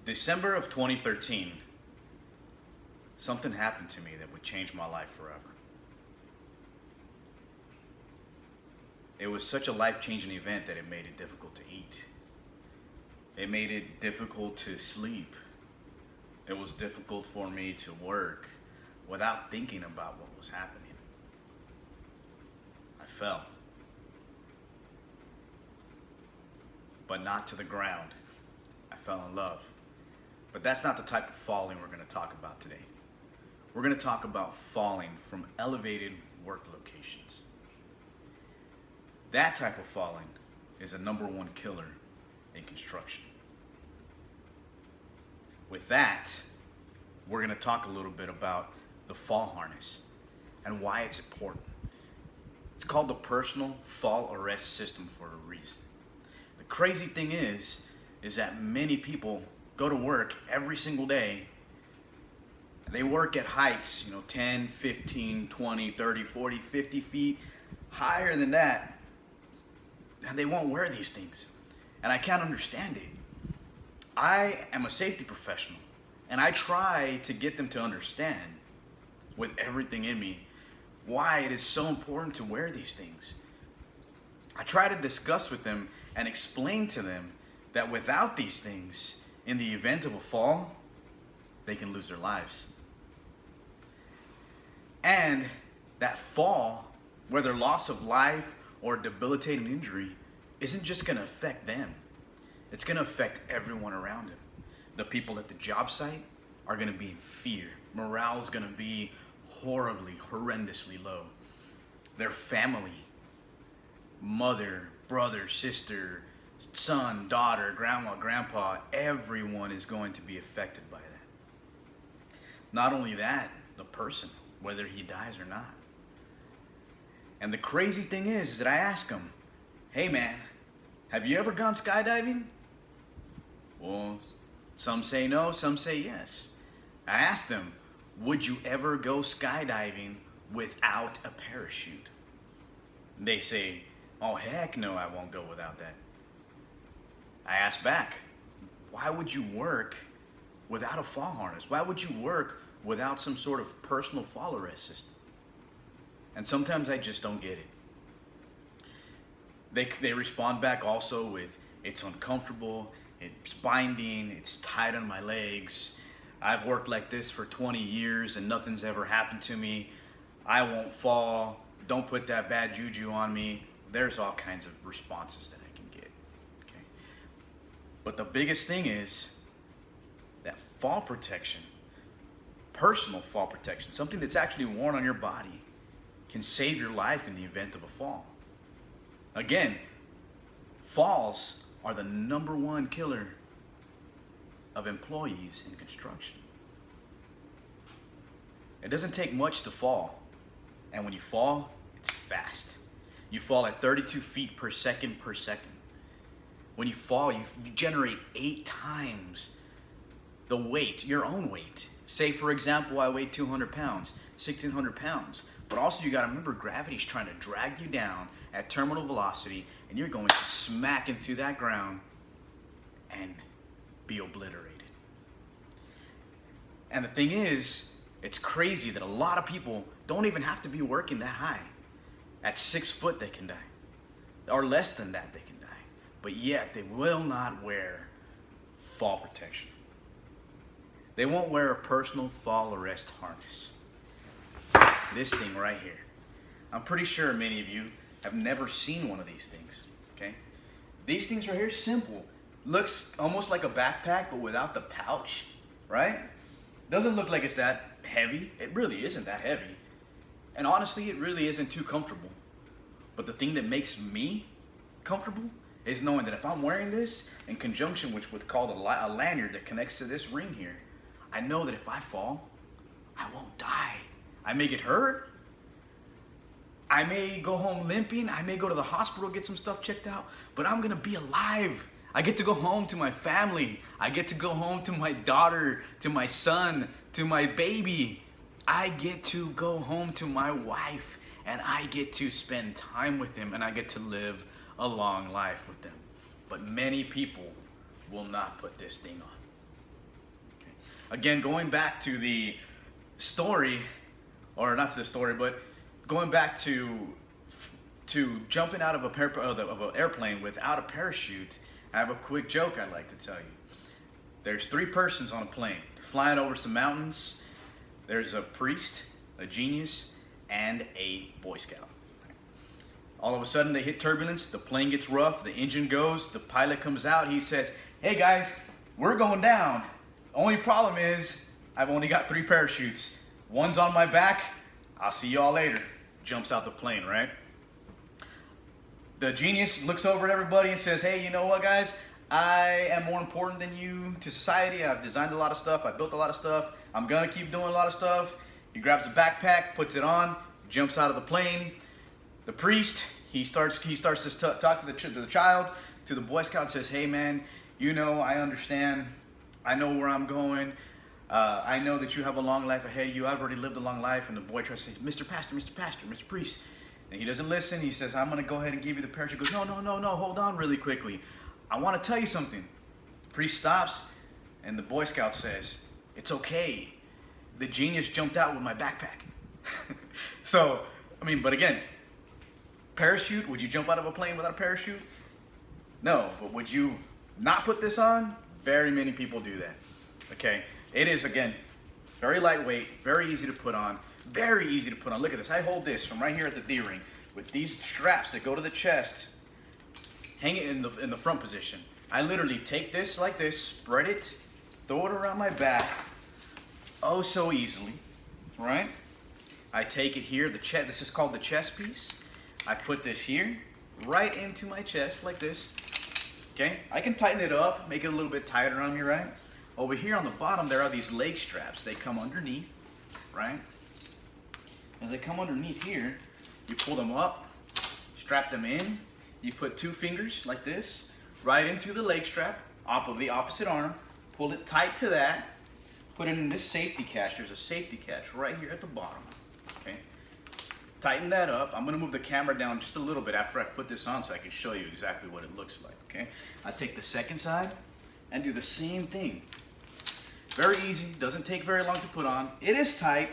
December of 2013, something happened to me that would change my life forever. It was such a life-changing event that it made it difficult to eat. It made it difficult to sleep. It was difficult for me to work without thinking about what was happening. I fell. But not to the ground. I fell in love. But that's not the type of falling we're going to talk about today. We're going to talk about falling from elevated work locations. That type of falling is a #1 killer in construction. With that, we're going to talk a little bit about the fall harness and why it's important. It's called the Personal Fall Arrest System for a reason. The crazy thing is that many people go to work every single day. They work at heights, 10, 15, 20, 30, 40, 50 feet, higher than that, and they won't wear these things. And I can't understand it. I am a safety professional, and I try to get them to understand with everything in me why it is so important to wear these things. I try to discuss with them and explain to them that without these things, in the event of a fall, they can lose their lives. And that fall, whether loss of life or debilitating injury, isn't just going to affect them. It's going to affect everyone around them. The people at the job site are going to be in fear. Morale is going to be horrendously low. Their family, mother, brother, sister, son, daughter, grandma, grandpa, everyone is going to be affected by that. Not only that, the person, whether he dies or not. And the crazy thing is that I ask him, hey man, have you ever gone skydiving? Well, some say no, some say yes. I asked them, would you ever go skydiving without a parachute? They say, oh heck no, I won't go without that. I asked back, why would you work without a fall harness? Why would you work without some sort of personal fall arrest system? And sometimes I just don't get it. They respond back also with, it's uncomfortable, it's binding, it's tight on my legs. I've worked like this for 20 years and nothing's ever happened to me. I won't fall. Don't put that bad juju on me. There's all kinds of responses that I can get. Okay? But the biggest thing is that fall protection, personal fall protection, something that's actually worn on your body, can save your life in the event of a fall. Again, falls are the #1 killer of employees in construction. It doesn't take much to fall, and when you fall, it's fast. You fall at 32 feet per second. When you fall, you generate 8 times the weight, your own weight. Say for example, I weigh 200 pounds, 1,600 pounds. But also you gotta remember, gravity's trying to drag you down at terminal velocity, and you're going to smack into that ground and be obliterated. And the thing is, it's crazy that a lot of people don't even have to be working that high. At 6 foot they can die, or less than that they can die. But yet they will not wear fall protection. They won't wear a personal fall arrest harness. This thing right here. I'm pretty sure many of you have never seen one of these things, okay? These things right here, simple. Looks almost like a backpack, but without the pouch, right? Doesn't look like it's that heavy. It really isn't that heavy. And honestly, it really isn't too comfortable. But the thing that makes me comfortable is knowing that if I'm wearing this in conjunction with what's called a lanyard that connects to this ring here, I know that if I fall, I won't die. I may get hurt. I may go home limping. I may go to the hospital, get some stuff checked out, but I'm gonna be alive. I get to go home to my family. I get to go home to my daughter, to my son, to my baby. I get to go home to my wife, and I get to spend time with them, and I get to live a long life with them. But many people will not put this thing on. again, going back to the story, or not to the story, but going back to jumping out of an airplane without a parachute, I have a quick joke I'd like to tell you. There's 3 persons on a plane flying over some mountains. There's a priest, a genius, and a Boy Scout. All of a sudden they hit turbulence, the plane gets rough, the engine goes, the pilot comes out, he says, "Hey guys, we're going down. Only problem is I've only got 3 parachutes. One's on my back, I'll see y'all later." Jumps out the plane, right? The genius looks over at everybody and says, "Hey, you know what guys? I am more important than you to society. I've designed a lot of stuff, I built a lot of stuff, I'm gonna keep doing a lot of stuff." He grabs a backpack, puts it on, jumps out of the plane. The priest, he starts to talk to the child, to the Boy Scout, and says, "Hey man, you know, I understand, I know where I'm going, I know that you have a long life ahead of you, I've already lived a long life." And the boy tries to say, "Mr. Pastor, Mr. Pastor, Mr. Priest." And he doesn't listen. He says, "I'm going to go ahead and give you the parachute." He goes, No, hold on really quickly. I want to tell you something." The priest stops, and the Boy Scout says, "It's okay. The genius jumped out with my backpack." So, I mean, but again, parachute, would you jump out of a plane without a parachute? No, but would you not put this on? Very many people do that. Okay, it is, again, very lightweight, very easy to put on. Very easy to put on. Look at this. I hold this from right here at the D ring with these straps that go to the chest. Hang it in the front position. I literally take this like this, spread it, throw it around my back, oh so easily, right? I take it here, the chest. This is called the chest piece. I put this here, right into my chest like this. Okay, I can tighten it up, make it a little bit tighter on me, right? Over here on the bottom, there are these leg straps. They come underneath, right? As they come underneath here, you pull them up, strap them in. You put 2 fingers like this, right into the leg strap, off of the opposite arm, pull it tight to that, put it in this safety catch. There's a safety catch right here at the bottom, okay? Tighten that up. I'm gonna move the camera down just a little bit after I put this on so I can show you exactly what it looks like, okay? I take the second side and do the same thing. Very easy, doesn't take very long to put on. It is tight,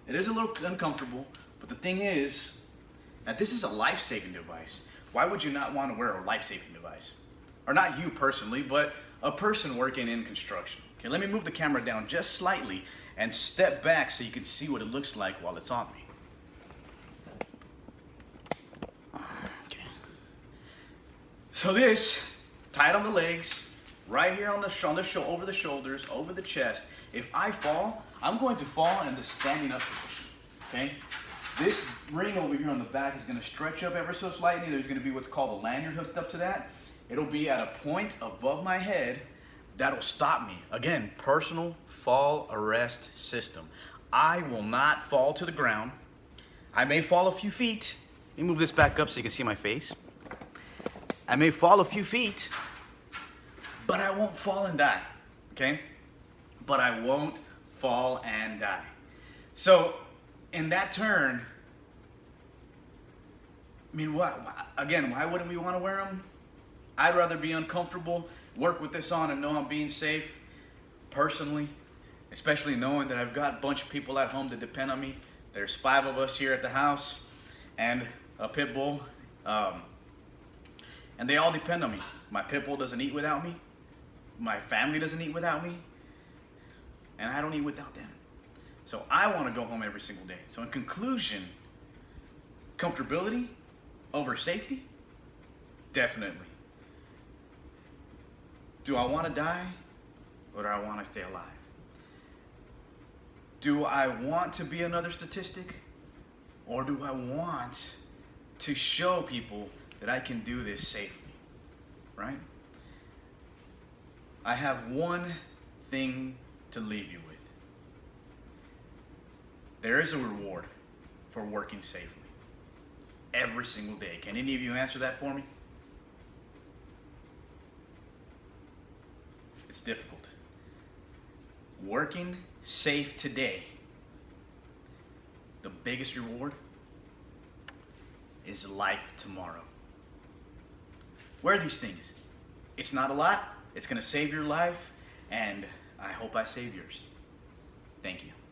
it is a little uncomfortable, but the thing is that this is a life-saving device. Why would you not want to wear a life-saving device? Or not you personally, but a person working in construction. Okay, let me move the camera down just slightly and step back so you can see what it looks like while it's on me. Okay. So this, tied on the legs, right here on the over the shoulders, over the chest. If I fall, I'm going to fall in the standing up position, okay? This ring over here on the back is going to stretch up ever so slightly. There's going to be what's called a lanyard hooked up to that. It'll be at a point above my head that'll stop me. Again, personal fall arrest system. I will not fall to the ground. I may fall a few feet. Let me move this back up so you can see my face. I may fall a few feet, but I won't fall and die, okay? But I won't fall and die. So, in that turn, I mean, why wouldn't we want to wear them? I'd rather be uncomfortable, work with this on and know I'm being safe, personally, especially knowing that I've got a bunch of people at home that depend on me. There's 5 of us here at the house and a pit bull, and they all depend on me. My pit bull doesn't eat without me. My family doesn't eat without me, and I don't eat without them. So I want to go home every single day. So in conclusion, comfortability over safety? Definitely. Do I want to die or do I want to stay alive? Do I want to be another statistic or do I want to show people that I can do this safely, right? I have one thing to leave you with. There is a reward for working safely every single day. Can any of you answer that for me? It's difficult. Working safe today, the biggest reward is life tomorrow. Wear these things. It's not a lot. It's going to save your life, and I hope I save yours. Thank you.